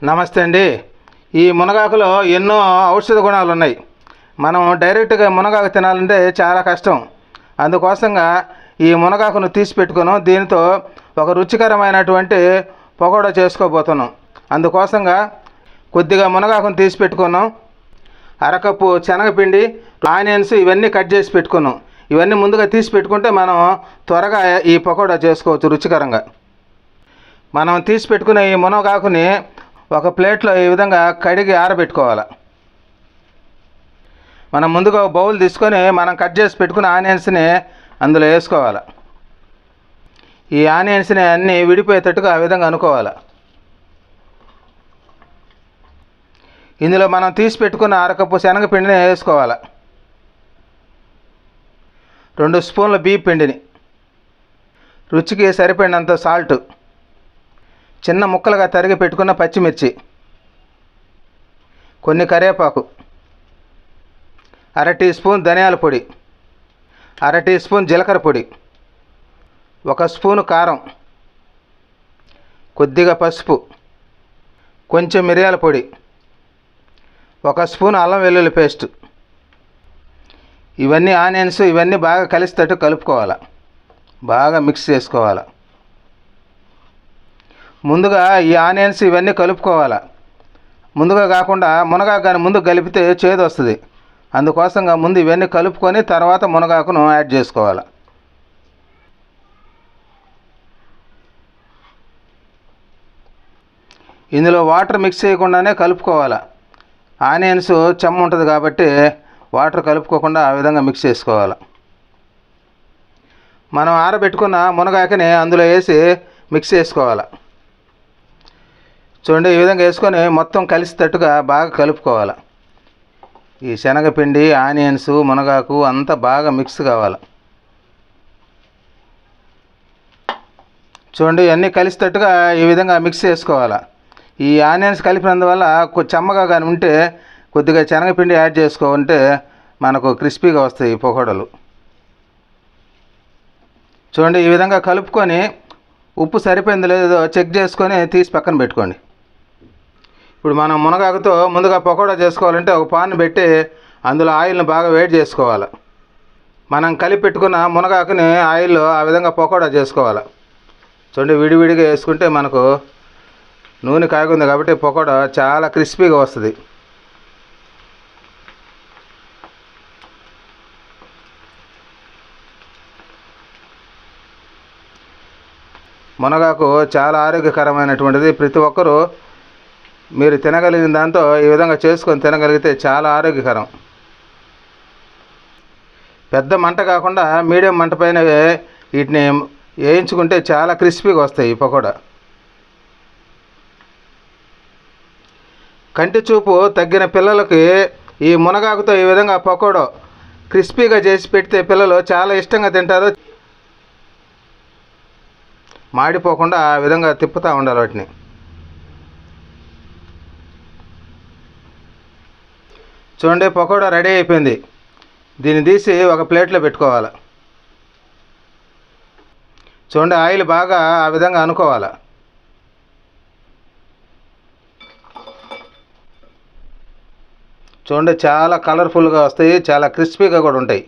నమస్తే అండి. ఈ మునగాకులో ఎన్నో ఔషధ గుణాలు ఉన్నాయి. మనం డైరెక్ట్గా మునగాకు తినాలంటే చాలా కష్టం. అందుకోసంగా ఈ మునగాకును తీసి పెట్టుకున్నాం. దీనితో ఒక రుచికరమైనటువంటి పకోడా చేసుకోబోతున్నాం. అందుకోసంగా కొద్దిగా మునగాకును తీసి పెట్టుకున్నాం. అరకప్పు శనగపిండి, ఆనియన్స్ ఇవన్నీ కట్ చేసి పెట్టుకున్నాం. ఇవన్నీ ముందుగా తీసి పెట్టుకుంటే మనం త్వరగా ఈ పకోడా చేసుకోవచ్చు రుచికరంగా. మనం తీసి పెట్టుకునే ఈ మునగాకుని ఒక ప్లేట్లో ఈ విధంగా కడిగి ఆరబెట్టుకోవాలి. మనం ముందుగా బౌల్ తీసుకొని మనం కట్ చేసి పెట్టుకున్న ఆనియన్స్ని అందులో వేసుకోవాలి. ఈ ఆనియన్స్ని అన్నీ విడిపోయేటట్టుగా ఆ విధంగా అనుకోవాలి. ఇందులో మనం తీసి పెట్టుకున్న అరకప్పు శనగపిండిని వేసుకోవాలి. 2 స్పూన్ల బియ్య పిండిని, రుచికి సరిపడినంత సాల్ట్, చిన్న ముక్కలుగా తరిగి పెట్టుకున్న పచ్చిమిర్చి, కొన్ని కరివేపాకు, 1/2 టీ స్పూన్ ధనియాల పొడి, 1/2 టీ స్పూన్ జీలకర్ర పొడి, 1 స్పూను కారం, కొద్దిగా పసుపు, కొంచెం మిరియాల పొడి, 1 స్పూన్ అల్లం వెల్లుల్లి పేస్ట్. ఇవన్నీ ఆనియన్స్ ఇవన్నీ బాగా కలిసేటట్టు కలుపుకోవాలి. బాగా మిక్స్ చేసుకోవాలి. ముందుగా ఈ ఆనియన్స్ ఇవన్నీ కలుపుకోవాలి. ముందుగా కాకుండా మునగాకు కానీ ముందు కలిపితే చేదు వస్తుంది. అందుకోసంగా ముందు ఇవన్నీ కలుపుకొని తర్వాత మునగాకును యాడ్ చేసుకోవాలి. ఇందులో వాటర్ మిక్స్ చేయకుండానే కలుపుకోవాలి. ఆనియన్స్ చెమ్మ ఉంటుంది కాబట్టి వాటర్ కలుపుకోకుండా ఆ విధంగా మిక్స్ చేసుకోవాలి. మనం ఆరబెట్టుకున్న మునగాకుని అందులో వేసి మిక్స్ చేసుకోవాలి. చూడండి, ఈ విధంగా వేసుకొని మొత్తం కలిసేటట్టుగా బాగా కలుపుకోవాలి. ఈ శనగపిండి, ఆనియన్స్, మునగాకు అంతా బాగా మిక్స్ కావాలి. చూడండి, అన్నీ కలిసేటట్టుగా ఈ విధంగా మిక్స్ చేసుకోవాలి. ఈ ఆనియన్స్ కలిపినందువల్ల చెమ్మగా కానీ ఉంటే కొద్దిగా శనగపిండి యాడ్ చేసుకోవాలంటే మనకు క్రిస్పీగా వస్తాయి ఈ పకోడాలు. చూడండి, ఈ విధంగా కలుపుకొని ఉప్పు సరిపోయిందో లేదో చెక్ చేసుకొని తీసి పక్కన పెట్టుకోండి. ఇప్పుడు మనం మునగాకుతో ముందుగా పకోడా చేసుకోవాలంటే ఒక పాన్ పెట్టి అందులో ఆయిల్ని బాగా వేడి చేసుకోవాలి. మనం కలిపి పెట్టుకున్న మునగాకుని ఆయిల్లో ఆ విధంగా పకోడా చేసుకోవాలి. చూడండి, విడివిడిగా వేసుకుంటే మనకు నూనె కాగుంది కాబట్టి పకోడా చాలా క్రిస్పీగా వస్తుంది. మునగాకు చాలా ఆరోగ్యకరమైనటువంటిది. ప్రతి ఒక్కరూ మీరు తినగలిగిన దాంతో ఈ విధంగా చేసుకొని తినగలిగితే చాలా ఆరోగ్యకరం. పెద్ద మంట కాకుండా మీడియం మంట పైన వీటిని వేయించుకుంటే చాలా క్రిస్పీగా వస్తాయి ఈ పకోడా. కంటి చూపు తగ్గిన పిల్లలకి ఈ మునగాకుతో ఈ విధంగా పకోడా క్రిస్పీగా చేసి పెడితే పిల్లలు చాలా ఇష్టంగా తింటారు. మాడిపోకుండా ఆ విధంగా తిప్పుతూ ఉండాలి వాటిని. చూడండి, పకోడా రెడీ అయిపోయింది. దీన్ని తీసి ఒక ప్లేట్లో పెట్టుకోవాలి. చూడండి, ఆయిల్ బాగా ఆ విధంగా అనుకోవాలి. చూడండి, చాలా కలర్ఫుల్గా వస్తాయి, చాలా క్రిస్పీగా కూడా ఉంటాయి.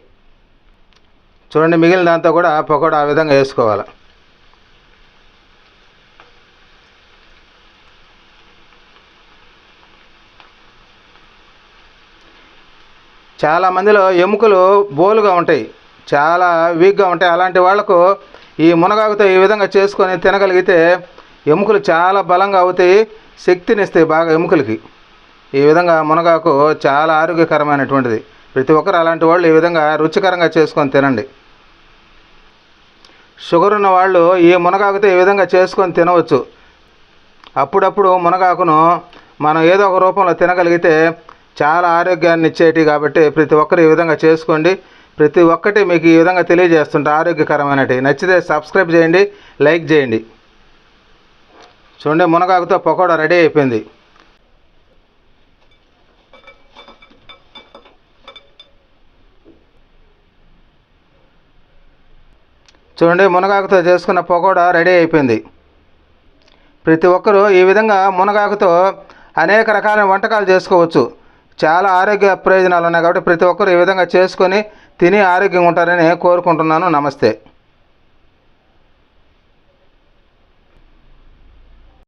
చూడండి, మిగిలిన దాంతో కూడా పకోడా ఆ విధంగా వేసుకోవాలి. చాలా మందిలో ఎముకలు బోలుగా ఉంటాయి, చాలా వీక్గా ఉంటాయి. అలాంటి వాళ్లకు ఈ మునగాకుతో ఈ విధంగా చేసుకొని తినగలిగితే ఎముకలు చాలా బలంగా అవుతాయి, శక్తినిస్తాయి బాగా ఎముకలకి. ఈ విధంగా మునగాకు చాలా ఆరోగ్యకరమైనటువంటిది. ప్రతి ఒక్కరు అలాంటి వాళ్ళు ఈ విధంగా రుచికరంగా చేసుకొని తినండి. షుగర్ ఉన్న వాళ్ళు ఈ మునగాకుతో ఈ విధంగా చేసుకొని తినవచ్చు. అప్పుడప్పుడు మునగాకును మనం ఏదో ఒక రూపంలో తినగలిగితే చాలా ఆరోగ్యాన్ని ఇచ్చేటి కాబట్టి ప్రతి ఒక్కరు ఈ విధంగా చేసుకోండి. ప్రతి ఒక్కటి మీకు ఈ విధంగా తెలియజేస్తుంటే ఆరోగ్యకరమైనవి. నచ్చితే సబ్స్క్రైబ్ చేయండి, లైక్ చేయండి. చూడండి, మునగాకుతో పకోడా రెడీ అయిపోయింది. చూడండి, మునగాకుతో చేసుకున్న పకోడా రెడీ అయిపోయింది. ప్రతి ఒక్కరూ ఈ విధంగా మునగాకుతో అనేక రకాల వంటకాలు చేసుకోవచ్చు. చాలా ఆరోగ్య ప్రయోజనాలు ఉన్నాయి కాబట్టి ప్రతి ఒక్కరూ ఈ విధంగా చేసుకొని తిని ఆరోగ్యంగా ఉంటారని కోరుకుంటున్నాను. నమస్తే.